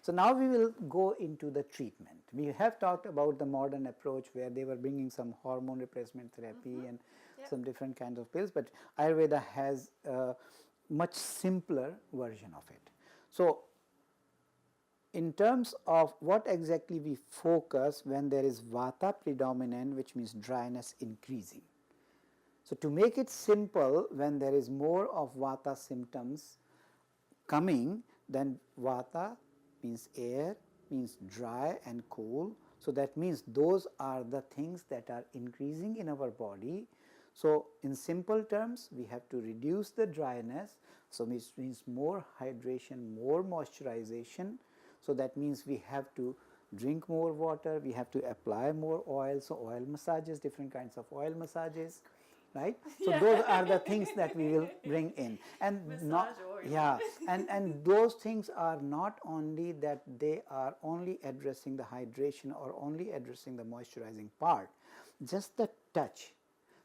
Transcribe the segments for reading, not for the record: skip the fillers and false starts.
So now we will go into the treatment. We have talked about the modern approach where they were bringing some hormone replacement therapy and some different kinds of pills, but Ayurveda has a much simpler version of it. So in terms of what exactly we focus when there is vata predominant, which means dryness increasing. So to make it simple, when there is more of vata symptoms coming, then vata means air, means dry and cool. So that means those are the things that are increasing in our body. So in simple terms, we have to reduce the dryness. So it means more hydration, more moisturization. So that means we have to drink more water, we have to apply more oil. So oil massages, different kinds of oil massages, right? So those are the things that we will bring in. And and those things are not only that they are only addressing the hydration or only addressing the moisturizing part, just the touch,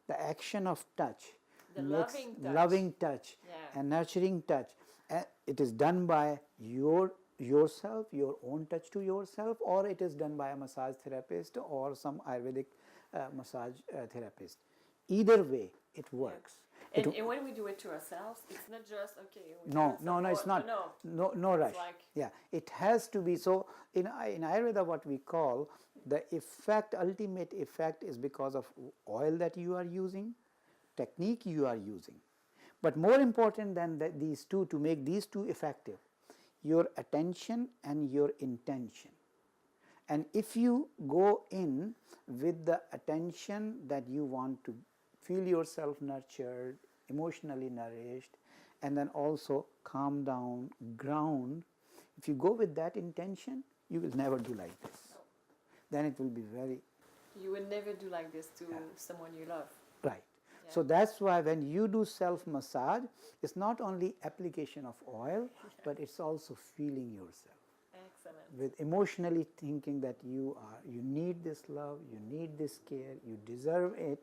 the action of touch, the makes loving touch and nurturing touch. It is done by yourself, your own touch to yourself, or it is done by a massage therapist or some Ayurvedic massage therapist. Either way, it works. And when we do it to ourselves, it's not just okay. No, it's not. No rush. Like it has to be. So in Ayurveda, what we call the effect, ultimate effect, is because of oil that you are using, technique you are using. But more important than these two, to make these two effective, your attention and your intention. And if you go in with the attention that you want to feel yourself nurtured, emotionally nourished, and then also calm down, ground, if you go with that intention, you will never do like this. Then it will be very... You will never do like this to someone you love. Right. So that's why when you do self-massage, it's not only application of oil, but it's also feeling yourself. Excellent. With emotionally thinking that you need this love, you need this care, you deserve it.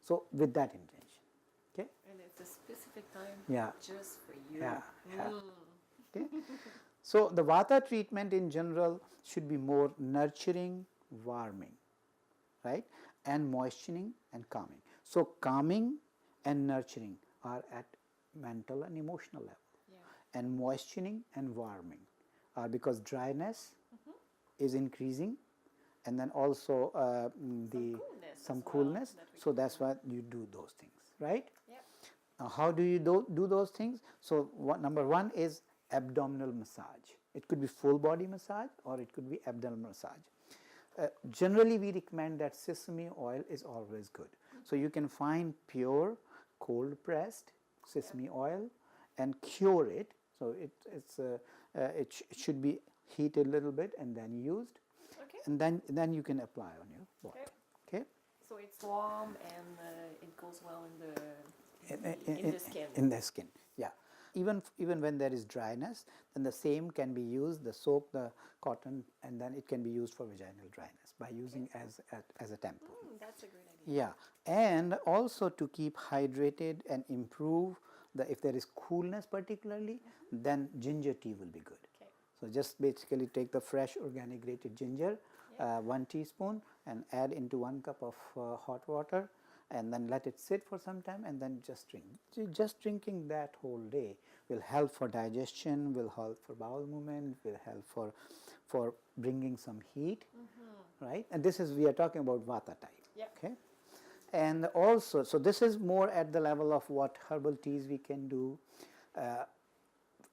So with that intention. Okay? And it's a specific time just for you. Okay? So the vata treatment in general should be more nurturing, warming, right? And moistening and calming. So calming and nurturing are at mental and emotional level, and moistening and warming are because dryness is increasing, and then also some coolness. So that's why you do those things, right? Now, how do you do those things? So number one is abdominal massage. It could be full body massage or it could be abdominal massage. Generally, we recommend that sesame oil is always good. So you can find pure cold pressed sesame oil and cure it. So it should be heated a little bit and then used, and then you can apply on your body. Okay. So it's warm and it goes well in the skin. In the skin, yeah. Even when there is dryness, then the same can be used. The soak the cotton, and then it can be used for vaginal dryness by using as a tampon. That's a great idea. Yeah, and also to keep hydrated and improve if there is coolness particularly, then ginger tea will be good. So just basically take the fresh organic grated ginger, 1 teaspoon, and add into 1 cup of hot water, and then let it sit for some time, and then just drink. Just drinking that whole day will help for digestion, will help for bowel movement, will help for bringing some heat, right? And we are talking about vata type, okay? And also, so this is more at the level of what herbal teas we can do.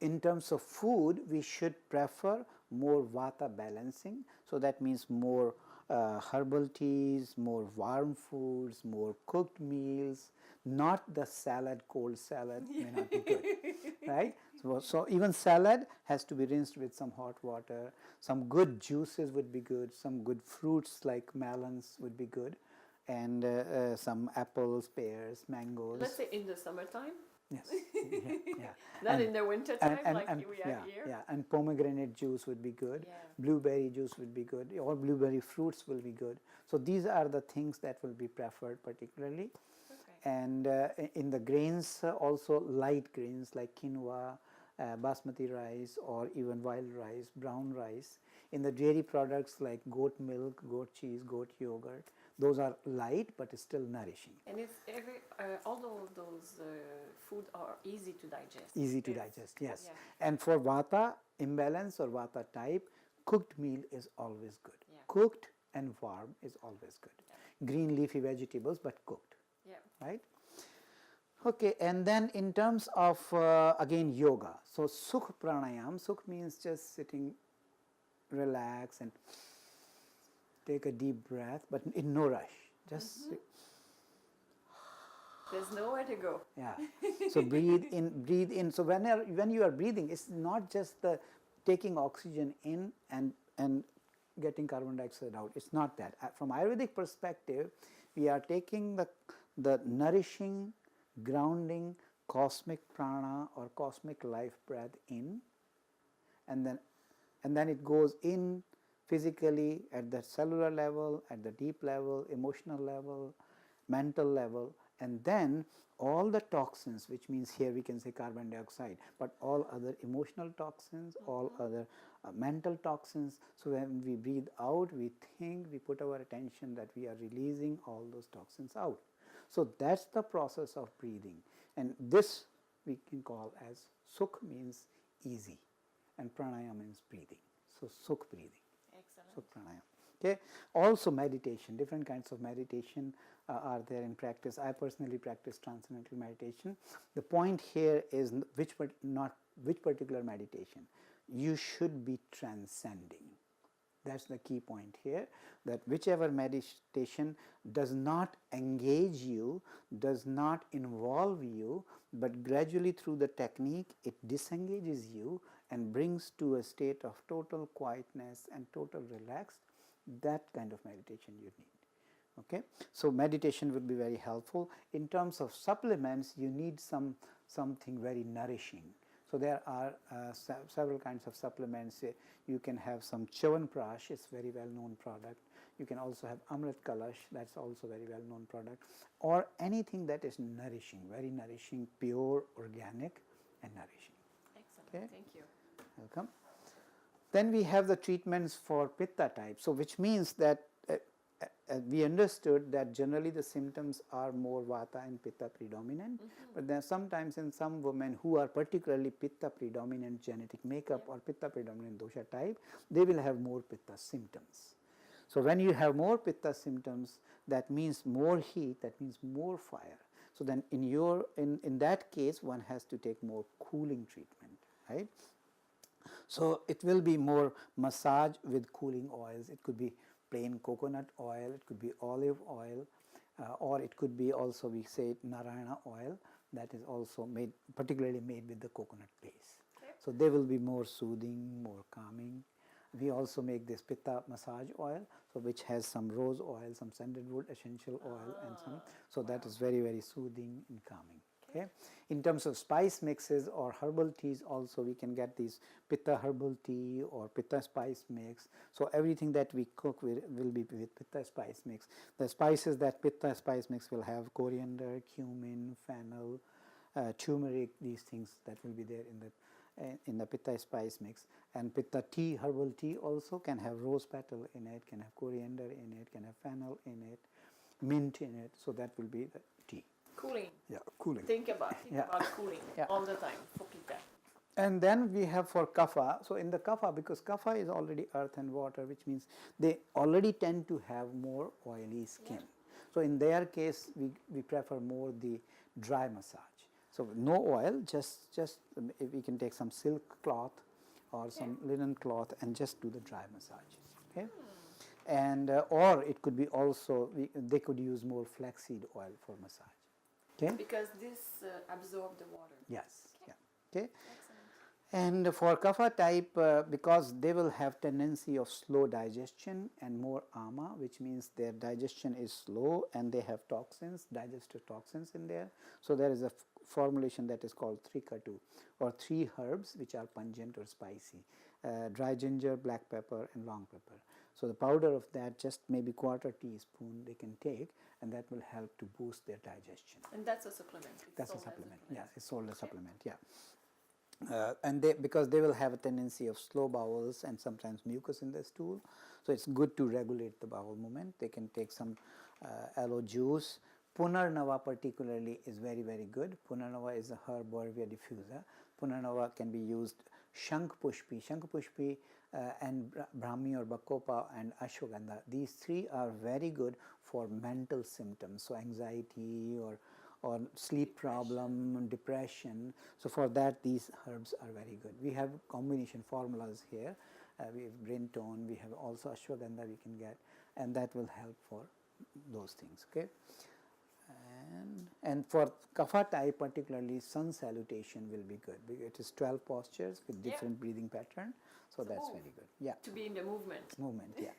In terms of food, we should prefer more vata balancing. So that means more herbal teas, more warm foods, more cooked meals, not the salad, cold salad may not be good, right? So even salad has to be rinsed with some hot water. Some good juices would be good. Some good fruits like melons would be good. And some apples, pears, mangoes. Let's say in the summertime. Yes. Not in the winter time like we are here. Yeah, and pomegranate juice would be good. Blueberry juice would be good. Or blueberry fruits will be good. So these are the things that will be preferred particularly. And in the grains, also light grains like quinoa, basmati rice or even wild rice, brown rice. In the dairy products like goat milk, goat cheese, goat yogurt, those are light but still nourishing. And it's although those food are easy to digest. Easy to digest, yes. Yeah. And for vata imbalance or vata type, cooked meal is always good. Yeah. Cooked and warm is always good. Yeah. Green leafy vegetables but cooked. Yeah. Right? Okay, and then in terms of again yoga, so sukh pranayam, sukh means just sitting, relax and take a deep breath, but in no rush. Just There's nowhere to go. yeah. So breathe in, breathe in. So when you are breathing, it's not just the taking oxygen in and getting carbon dioxide out. It's not that. From Ayurvedic perspective, we are taking the nourishing, grounding, cosmic prana or cosmic life breath in, and then it goes in physically at the cellular level, at the deep level, emotional level, mental level, and then all the toxins, which means here we can say carbon dioxide, but all other emotional toxins, all other mental toxins. So when we breathe out, we think, we put our attention that we are releasing all those toxins out. So that's the process of breathing, and this we can call as sukh means easy, and pranayama means breathing. So sukh breathing. Excellent. Sukh pranayama. Okay. Also meditation, different kinds of meditation are there in practice. I personally practice transcendental meditation. The point here is not which particular meditation. You should be transcending. That's the key point here, that whichever meditation does not engage you, does not involve you, but gradually through the technique it disengages you and brings to a state of total quietness and total relaxed, that kind of meditation you need. Okay? So meditation would be very helpful. In terms of supplements, you need something very nourishing. So there are several kinds of supplements. You can have some Chyawanprash, it's very well known product. You can also have Amrit Kalash, that's also very well known product, or anything that is nourishing, very nourishing, pure, organic and nourishing. Excellent. Okay. Thank you. Welcome. Then we have the treatments for Pitta type. So which means that we understood that generally the symptoms are more Vata and Pitta predominant, but then sometimes in some women who are particularly Pitta predominant genetic makeup or Pitta predominant dosha type, they will have more Pitta symptoms. So when you have more Pitta symptoms, that means more heat, that means more fire. So then in that case, one has to take more cooling treatment, right? So it will be more massage with cooling oils. It could be plain coconut oil, it could be olive oil, or it could be also, we say, Narayana oil, that is also particularly made with the coconut base. Okay. So they will be more soothing, more calming. We also make this Pitta massage oil, so which has some rose oil, some sandalwood essential oil, and some. So that is very, very soothing and calming. Okay. In terms of spice mixes or herbal teas, also we can get these Pitta herbal tea or Pitta spice mix. So everything that we cook will be with Pitta spice mix. The spices that Pitta spice mix will have coriander, cumin, fennel, turmeric, these things that will be there in the Pitta spice mix. And Pitta tea, herbal tea also can have rose petal in it, can have coriander in it, can have fennel in it, mint in it. So that will be the tea. Cooling. Yeah, cooling. Think about cooling all the time for Pitta. And then we have for Kapha. So in the Kapha, because Kapha is already earth and water, which means they already tend to have more oily skin. So in their case, we prefer more the dry massage. So no oil, just if we can take some silk cloth or some linen cloth and just do the dry massage. Okay. And or it could be also they could use more flaxseed oil for massage. Okay. Because this absorbs the water. Yes. Yeah. Okay. Excellent. And for Kapha type, because they will have tendency of slow digestion and more ama, which means their digestion is slow and they have toxins, digestive toxins in there. So there is a formulation that is called Trikatu, or 3 herbs which are pungent or spicy: dry ginger, black pepper, and long pepper. So the powder of that, just maybe quarter teaspoon they can take, and that will help to boost their digestion. And that's a supplement. That's a supplement. Yeah, it's sold as a supplement. Yeah. And because they will have a tendency of slow bowels and sometimes mucus in the stool, so it's good to regulate the bowel movement. They can take some aloe juice. Punarnava particularly is very, very good. Punarnava is a herb Borvia diffusa. Punarnava can be used. Shankpushpi and Brahmi or Bacopa and Ashwagandha, these three are very good for mental symptoms, so anxiety or sleep problem, depression. So for that, these herbs are very good. We have combination formulas here. We have brain tone, we have also ashwagandha we can get, and that will help for those things. Okay. And for kapha type particularly, sun salutation will be good. It is 12 postures with different breathing pattern, so that's very good. Yeah. To be in the movement. Movement, yeah.